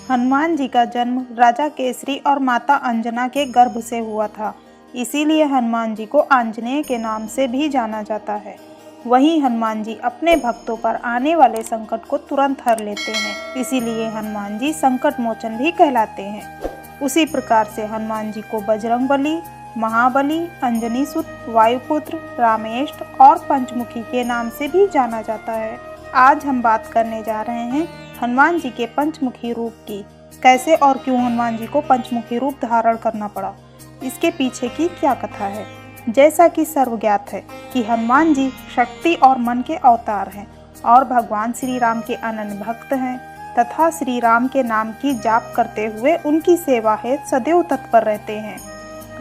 हनुमान जी का जन्म राजा केसरी और माता अंजना के गर्भ से हुआ था। इसीलिए हनुमान जी को आंजनेय के नाम से भी जाना जाता है। वहीं हनुमान जी अपने भक्तों पर आने वाले संकट को तुरंत हर लेते हैं, इसीलिए हनुमान जी संकट मोचन भी कहलाते हैं। उसी प्रकार से हनुमान जी को बजरंगबली, महाबली, अंजनी सुत, वायुपुत्र, रामेष्ट और पंचमुखी के नाम से भी जाना जाता है। आज हम बात करने जा रहे हैं हनुमान जी के पंचमुखी रूप की। कैसे और क्यों हनुमान जी को पंचमुखी रूप धारण करना पड़ा, इसके पीछे की क्या कथा है। जैसा कि सर्वज्ञात है कि हनुमान जी शक्ति और मन के अवतार हैं और भगवान श्री राम के अनन्य भक्त हैं तथा श्री राम के नाम की जाप करते हुए उनकी सेवा हेतु सदैव तत्पर रहते हैं।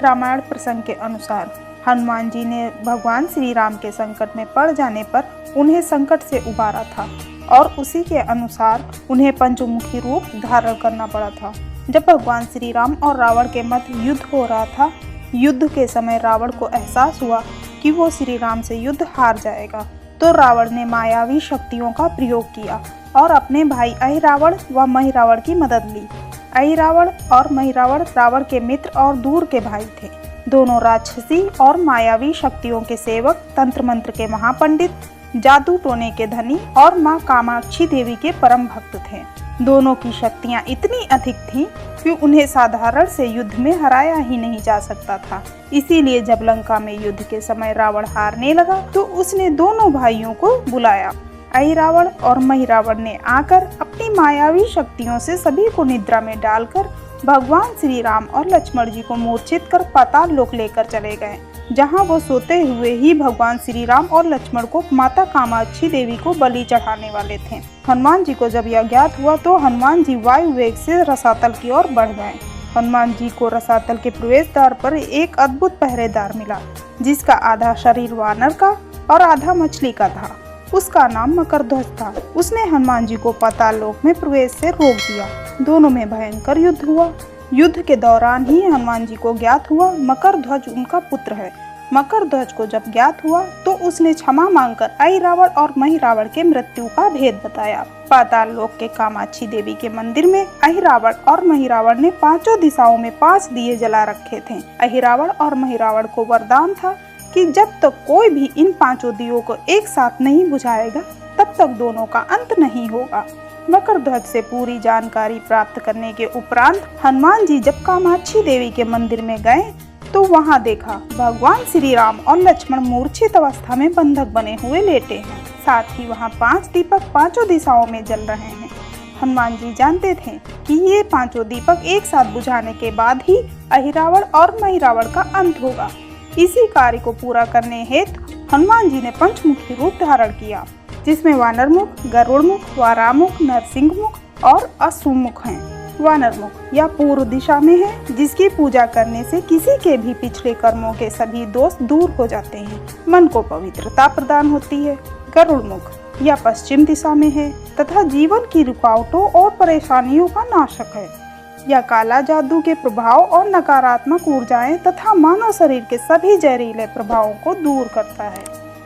रामायण प्रसंग के अनुसार हनुमान जी ने भगवान श्री राम के संकट में पड़ जाने पर उन्हें संकट से उबारा था और उसी के अनुसार उन्हें पंचमुखी रूप धारण करना पड़ा था। जब भगवान श्री राम और रावण के मध्य युद्ध हो रहा था, युद्ध के समय रावण को एहसास हुआ कि वो श्री राम से युद्ध हार जाएगा, तो रावण ने मायावी शक्तियों का प्रयोग किया और अपने भाई अहिरावण व महिरावण की मदद ली। अहिरावण और महिरावण रावण के मित्र और दूर के भाई थे। दोनों राक्षसी और मायावी शक्तियों के सेवक, तंत्र मंत्र के महापंडित, जादू टोने के धनी और माँ कामाक्षी देवी के परम भक्त थे। दोनों की शक्तियाँ इतनी अधिक थीं कि उन्हें साधारण से युद्ध में हराया ही नहीं जा सकता था। इसीलिए जब लंका में युद्ध के समय रावण हारने लगा तो उसने दोनों भाइयों को बुलाया। अहिरावण और महिरावण ने आकर अपनी मायावी शक्तियों से सभी को निद्रा में डालकर भगवान श्री राम और लक्ष्मण जी को मूर्छित कर पाताल लोक लेकर चले गए, जहां वो सोते हुए ही भगवान श्री राम और लक्ष्मण को माता कामाक्षी देवी को बलि चढ़ाने वाले थे। हनुमान जी को जब यह ज्ञात हुआ तो हनुमान जी वायु वेग से रसातल की ओर बढ़ गए। हनुमान जी को रसातल के प्रवेश द्वार पर एक अद्भुत पहरेदार मिला, जिसका आधा शरीर वानर का और आधा मछली का था। उसका नाम मकरध्वज था। उसने हनुमान जी को पाताल लोक में प्रवेश से रोक दिया। दोनों में भयंकर युद्ध हुआ। युद्ध के दौरान ही हनुमान जी को ज्ञात हुआ मकरध्वज उनका पुत्र है। मकरध्वज को जब ज्ञात हुआ तो उसने क्षमा मांगकर अहिरावण और महिरावण के मृत्यु का भेद बताया। पाताल लोक के कामाक्षी देवी के मंदिर में अहिरावण और महिरावण ने पांचों दिशाओं में 5 दिए जला रखे थे। अहिरावण और महिरावण को वरदान था कि जब तक कोई भी इन 5 दियों को एक साथ नहीं बुझाएगा तब तक दोनों का अंत नहीं होगा। मकरध्वज से पूरी जानकारी प्राप्त करने के उपरांत हनुमान जी जब कामाक्षी देवी के मंदिर में गए तो वहां देखा भगवान श्री राम और लक्ष्मण मूर्छित अवस्था में बंधक बने हुए लेटे हैं। साथ ही वहां 5 दीपक 5 दिशाओं में जल रहे हैं। हनुमान जी जानते थे कि ये 5 दीपक एक साथ बुझाने के बाद ही अहिरावण और महिरावण का अंत होगा। इसी कार्य को पूरा करने हेतु हनुमान जी ने पंचमुखी रूप धारण किया, जिसमें वानर मुख, गरुड़ मुख, वारामुख, नरसिंह मुख और अश्वमुख हैं। वानर मुख या पूर्व दिशा में है, जिसकी पूजा करने से किसी के भी पिछले कर्मों के सभी दोष दूर हो जाते हैं, मन को पवित्रता प्रदान होती है। गरुड़ मुख या पश्चिम दिशा में है तथा जीवन की रुकावटों और परेशानियों का नाशक है। यह काला जादू के प्रभाव और नकारात्मक ऊर्जाएं तथा मानव शरीर के सभी जहरीले प्रभावों को दूर करता है।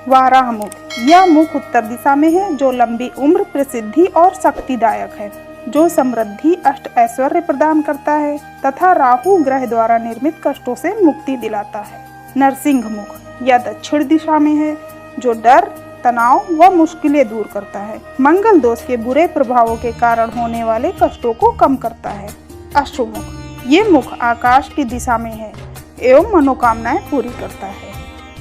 वाराह मुख यह मुख उत्तर दिशा में है, जो लंबी उम्र, प्रसिद्धि और शक्तिदायक है, जो समृद्धि, अष्ट ऐश्वर्य प्रदान करता है तथा राहु ग्रह द्वारा निर्मित कष्टों से मुक्ति दिलाता है। नरसिंह मुख यह दक्षिण दिशा में है, जो डर, तनाव व मुश्किलें दूर करता है, मंगल दोष के बुरे प्रभावों के कारण होने वाले कष्टों को कम करता है। अश्वमुख ये मुख आकाश की दिशा में है एवं मनोकामनाएं पूरी करता है।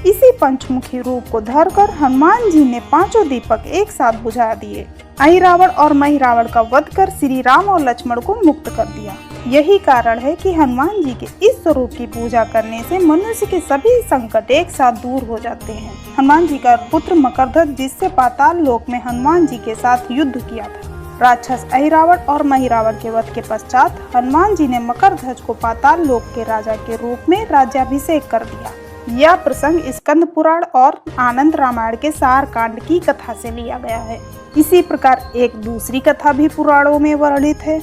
इसी पंचमुखी रूप को धरकर हनुमान जी ने 5 दीपक एक साथ बुझा दिए। अहिरावण और महिरावण का वध कर श्री राम और लक्ष्मण को मुक्त कर दिया। यही कारण है कि हनुमान जी के इस स्वरूप की पूजा करने से मनुष्य के सभी संकट एक साथ दूर हो जाते हैं। हनुमान जी का पुत्र मकरध्वज, जिससे पाताल लोक में हनुमान जी के साथ युद्ध किया था, राक्षस अहिरावण और महिरावण के वध के पश्चात हनुमान जी ने मकरध्वज को पाताल लोक के राजा के रूप में राज्याभिषेक कर दिया। यह प्रसंग स्कंद पुराण और आनंद रामायण के सार कांड की कथा से लिया गया है। इसी प्रकार एक दूसरी कथा भी पुराणों में वर्णित है।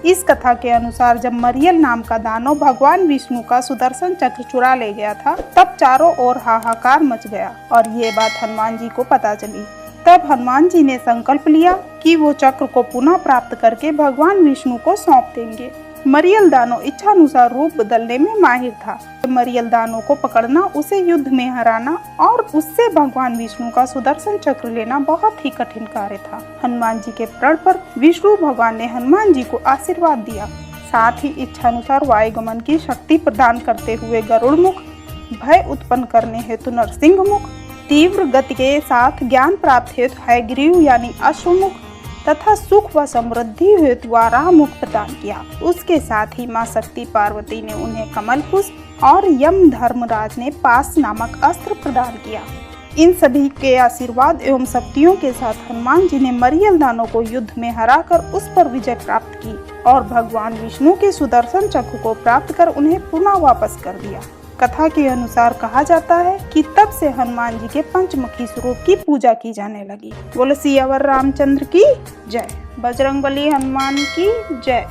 इस कथा के अनुसार जब मरियल नाम का दानव भगवान विष्णु का सुदर्शन चक्र चुरा ले गया था, तब चारों ओर हाहाकार मच गया और ये बात हनुमान जी को पता चली। तब हनुमान जी ने संकल्प लिया कि वो चक्र को पुनः प्राप्त करके भगवान विष्णु को सौंप देंगे। मरियल दानो इच्छानुसार रूप बदलने में माहिर था। मरियल दानो को पकड़ना, उसे युद्ध में हराना और उससे भगवान विष्णु का सुदर्शन चक्र लेना बहुत ही कठिन कार्य था। हनुमान जी के प्रण पर विष्णु भगवान ने हनुमान जी को आशीर्वाद दिया। साथ ही इच्छानुसार वायुगमन की शक्ति प्रदान करते हुए गरुड़ मुख, भय उत्पन्न करने हेतु नरसिंह मुख, तीव्र गति के साथ ज्ञान प्राप्त हेतु हयग्रीव यानी अश्वमुख तथा सुख व समृद्धि हेतु वाराह मुख प्रदान किया। उसके साथ ही मां शक्ति पार्वती ने उन्हें कमल पुष्प और यम धर्मराज ने पास नामक अस्त्र प्रदान किया। इन सभी के आशीर्वाद एवं शक्तियों के साथ हनुमान जी ने मरियल दानों को युद्ध में हराकर उस पर विजय प्राप्त की और भगवान विष्णु के सुदर्शन चक्र को प्राप्त कर उन्हें पुनः वापस कर दिया। कथा के अनुसार कहा जाता है कि तब से हनुमान जी के पंचमुखी स्वरूप की पूजा की जाने लगी। बोलो सियावर रामचंद्र की जय। बजरंगबली हनुमान की जय।